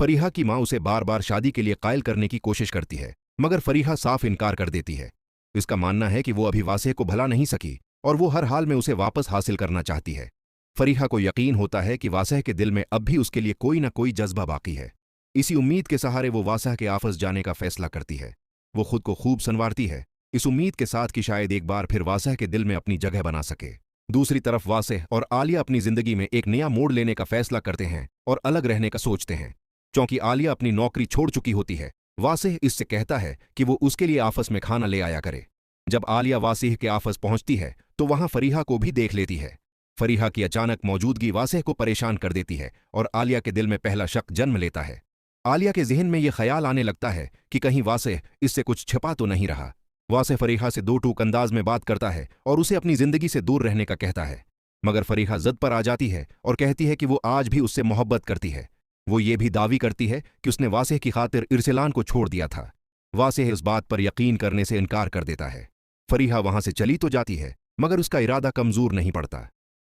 फरीहा की माँ उसे बार बार शादी के लिए कायल करने की कोशिश करती है, मगर फरीहा साफ इनकार कर देती है। इसका मानना है कि वो अभी वासेह को भला नहीं सकी और वो हर हाल में उसे वापस हासिल करना चाहती है। फरीहा को यकीन होता है कि वासेह के दिल में अब भी उसके लिए कोई ना कोई जज्बा बाकी है। इसी उम्मीद के सहारे वो वासेह के आपस जाने का फैसला करती है। वो खुद को खूब संवारती है, इस उम्मीद के साथ कि शायद एक बार फिर वासेह के दिल में अपनी जगह बना सके। दूसरी तरफ वासेह और आलिया अपनी जिंदगी में एक नया मोड़ लेने का फैसला करते हैं और अलग रहने का सोचते हैं। क्योंकि आलिया अपनी नौकरी छोड़ चुकी होती है, वासेह इससे कहता है कि वो उसके लिए आफस में खाना ले आया करे। जब आलिया वासेह के आफस पहुंचती है तो वहां फरीहा को भी देख लेती है। फरीहा की अचानक मौजूदगी वासेह को परेशान कर देती है और आलिया के दिल में पहला शक जन्म लेता है। आलिया के जहन में यह ख्याल आने लगता है कि कहीं वासेह इससे कुछ छिपा तो नहीं रहा। वासेह फरीहा से दो टूक अंदाज में बात करता है और उसे अपनी जिंदगी से दूर रहने का कहता है, मगर फरीहा जिद पर आ जाती है और कहती है कि वो आज भी उससे मोहब्बत करती है। वो ये भी दावी करती है कि उसने वासेह की खातिर इरसलान को छोड़ दिया था। वासेह इस बात पर यकीन करने से इनकार कर देता है। फरीहा वहां से चली तो जाती है, मगर उसका इरादा कमजोर नहीं पड़ता।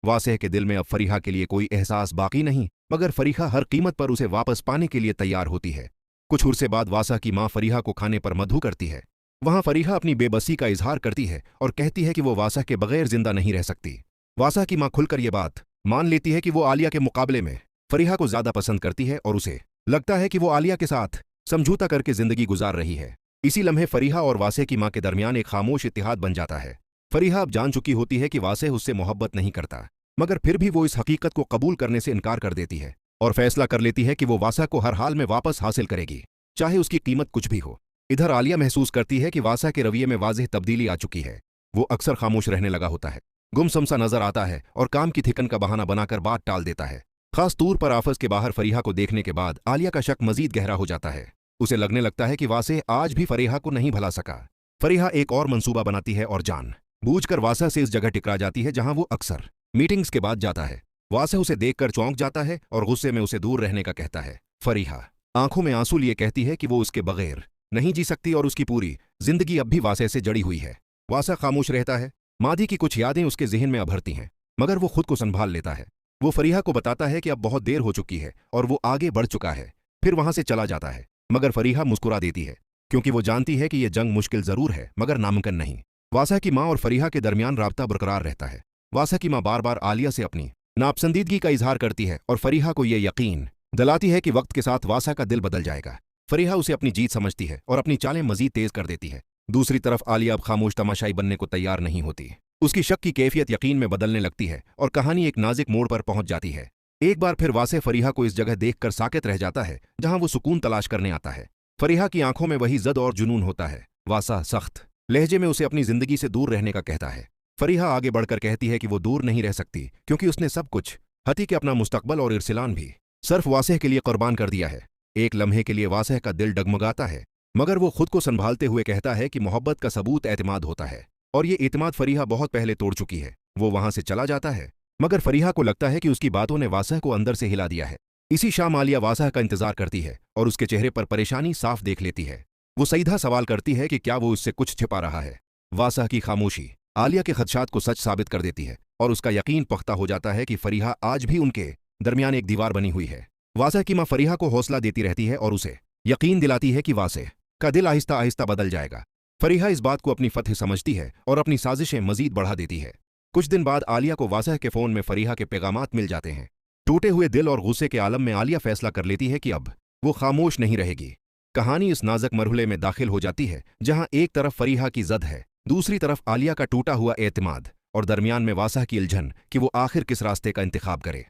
वासेह के दिल में अब फरीहा के लिए कोई एहसास बाकी नहीं, मगर फरीहा हर कीमत पर उसे वापस पाने के लिए तैयार होती है। कुछ उर्से बाद वासेह की मां फरीहा को खाने पर मधु करती है। वहां फरीहा अपनी बेबसी का इजहार करती है और कहती है कि वो वासेह के बगैर जिंदा नहीं रह सकती। वासेह की मां खुलकर यह बात मान लेती है कि वो आलिया के मुकाबले में फरीहा को ज्यादा पसंद करती है और उसे लगता है कि वो आलिया के साथ समझौता करके जिंदगी गुजार रही है। इसी लम्हे फरीहा और वासेह की मां के दरमियान एक खामोश इत्तेहाद बन जाता है। फरीहा अब जान चुकी होती है कि वासेह उससे मोहब्बत नहीं करता, मगर फिर भी वो इस हकीकत को कबूल करने से इनकार कर देती है और फैसला कर लेती है कि वो वासेह को हर हाल में वापस हासिल करेगी, चाहे उसकी कीमत कुछ भी हो। इधर आलिया महसूस करती है कि वासेह के रवैये में वाज़ेह तब्दीली आ चुकी है। वो अक्सर खामोश रहने लगा होता है, गुमसुम सा नजर आता है और काम की थिकन का बहाना बनाकर बात टाल देता है। खास तौर पर आफस के बाहर फरीहा को देखने के बाद आलिया का शक मजीद गहरा हो जाता है। उसे लगने लगता है कि वासेह आज भी फरीहा को नहीं भुला सका। फरीहा एक और मंसूबा बनाती है और जान बूझकर वासेह से इस जगह टिकरा जाती है जहां वो अक्सर मीटिंग्स के बाद जाता है। वासेह उसे देखकर चौंक जाता है और गुस्से में उसे दूर रहने का कहता है। फरीहा आंखों में आंसू लिए कहती है कि वो उसके बगैर नहीं जी सकती और उसकी पूरी जिंदगी अब भी वासेह से जड़ी हुई है। वासेह खामोश रहता है। मादी की कुछ यादें उसके जहन में अभरती हैं, मगर वो खुद को संभाल लेता है। वो फरीहा को बताता है कि अब बहुत देर हो चुकी है और वो आगे बढ़ चुका है। फिर वहां से चला जाता है, मगर फरीहा मुस्कुरा देती है, क्योंकि वो जानती है कि यह जंग मुश्किल जरूर है मगर नामुमकिन नहीं। वासेह की मां और फरीहा के दरमियान राब्ता बरकरार रहता है। वासेह की मां बार बार आलिया से अपनी नापसंदीदगी का इजहार करती है और फरीहा को यह यकीन दिलाती है कि वक्त के साथ वासेह का दिल बदल जाएगा। फरीहा उसे अपनी जीत समझती है और अपनी चालें मजीद तेज कर देती है। दूसरी तरफ आलिया अब खामोश तमाशाई बनने को तैयार नहीं होती। उसकी शक की कैफियत यकीन में बदलने लगती है और कहानी एक नाजुक मोड़ पर पहुंच जाती है। एक बार फिर वासेह फरीहा को इस जगह देखकर साकित रह जाता है जहां वो सुकून तलाश करने आता है। फरीहा की आंखों में वही जद और जुनून होता है। वासेह सख्त लहजे में उसे अपनी जिंदगी से दूर रहने का कहता है। फरीहा आगे बढ़कर कहती है कि वो दूर नहीं रह सकती, क्योंकि उसने सब कुछ हती के अपना मुस्तकबल और इरसलान भी सिर्फ वासेह के लिए कुर्बान कर दिया है। एक लम्हे के लिए वासेह का दिल डगमगाता है, मगर वो खुद को संभालते हुए कहता है कि मोहब्बत का सबूत एतमाद होता है और ये एतमाद फरीहा बहुत पहले तोड़ चुकी है। वो वहां से चला जाता है, मगर फरीहा को लगता है कि उसकी बातों ने वासेह को अंदर से हिला दिया है। इसी शाम आलिया वासेह का इंतजार करती है और उसके चेहरे पर परेशानी साफ देख लेती है। वो सीधा सवाल करती है कि क्या वो उससे कुछ छिपा रहा है। वासेह की खामोशी आलिया के खदशात को सच साबित कर देती है और उसका यकीन पुख्ता हो जाता है कि फरीहा आज भी उनके दरमियान एक दीवार बनी हुई है। वासेह की मां फरीहा को हौसला देती रहती है और उसे यकीन दिलाती है कि वासेह का दिल आहिस्ता आहिस्ता बदल जाएगा। फरीहा इस बात को अपनी फतह समझती है और अपनी साजिशें मजीद बढ़ा देती है। कुछ दिन बाद आलिया को वासेह के फोन में फरीहा के पैगामात मिल जाते हैं। टूटे हुए दिल और गुस्से के आलम में आलिया फैसला कर लेती है कि अब वो खामोश नहीं रहेगी। कहानी इस नाजुक मरहले में दाखिल हो जाती है जहां एक तरफ फरीहा की जद है, दूसरी तरफ आलिया का टूटा हुआ एतमाद और दरमियान में वासेह की उलझन कि वो आखिर किस रास्ते का इंतखाब करे।